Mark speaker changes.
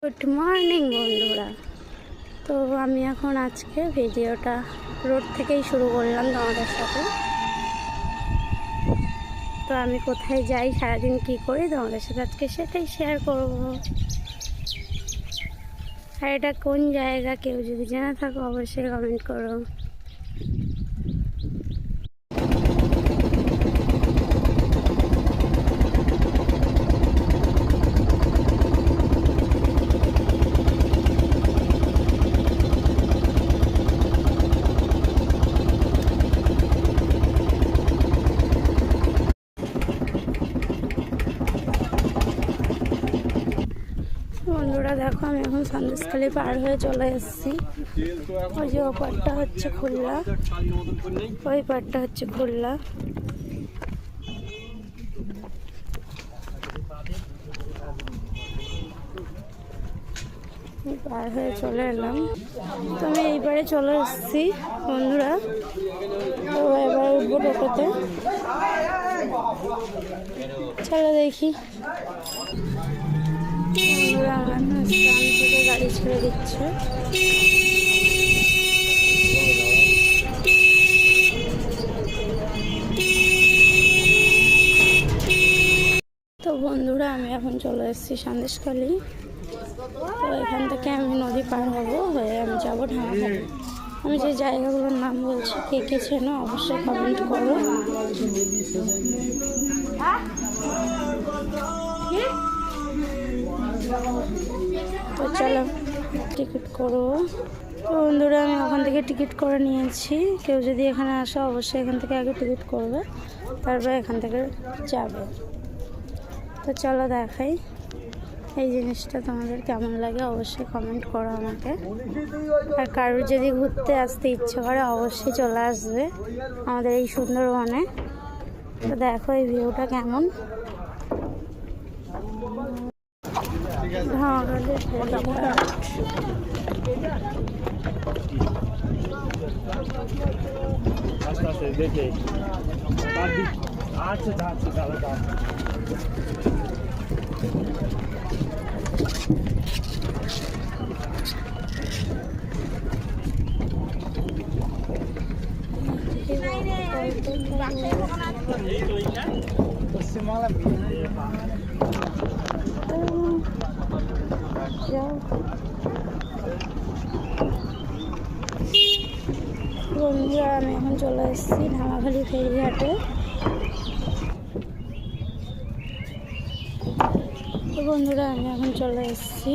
Speaker 1: Good morning বন্ধুরা। তো আমি এখন আজকে ভিডিওটা রোড থেকেই শুরু করলাম তোমাদের সাথে। তো আমি কোথায় যাই, সারাদিন কী করি তোমাদের সাথে আজকে সেটাই শেয়ার করব। আর এটা কোন জায়গা কেউ যদি জানা থাকো অবশ্যই কমেন্ট করো। বন্ধুরা দেখো, আমি এখন সন্দেশখালি পার হয়ে চলে এসেছি। ওই যে ওপারটা হচ্ছে খুলনা, ওই পারটা হচ্ছে খুলনা। পার হয়ে চলে এলাম, তো আমি এইবারে চলে এসেছি বন্ধুরা। তো এবার উঠবো টোটোতে, চলো দেখি। স্থান থেকে গাড়ি ছেড়ে দিচ্ছে। তো বন্ধুরা আমি এখন চলে এসেছি সন্দেশখালি। তো এখান থেকে আমি নদী পার হবো, হয়ে আমি যাবো ঢামাখালি। আমি যে জায়গাগুলোর নাম বলছি, কে কে চেনো অবশ্যই কমেন্ট করো। তো চলো টিকিট করো। তো বন্ধুরা আমি ওখান থেকে টিকিট করে নিয়েছি। কেউ যদি এখানে আসো অবশ্যই এখান থেকে আগে টিকিট করবে, তারপর এখান থেকে যাবে। তো চলো দেখাই এই জিনিসটা তোমাদের কেমন লাগে, অবশ্যই কমেন্ট করো আমাকে। আর কারোর যদি ঘুরতে আসতে ইচ্ছে করে অবশ্যই চলে আসবে আমাদের এই সুন্দরবনে। তো দেখো এই ভিউটা কেমন। বন্ধুরা আমি এখন চলে এসেছি ঢামাখালি ফেরিঘাটে। তো বন্ধুরা আমি এখন চলে এসেছি।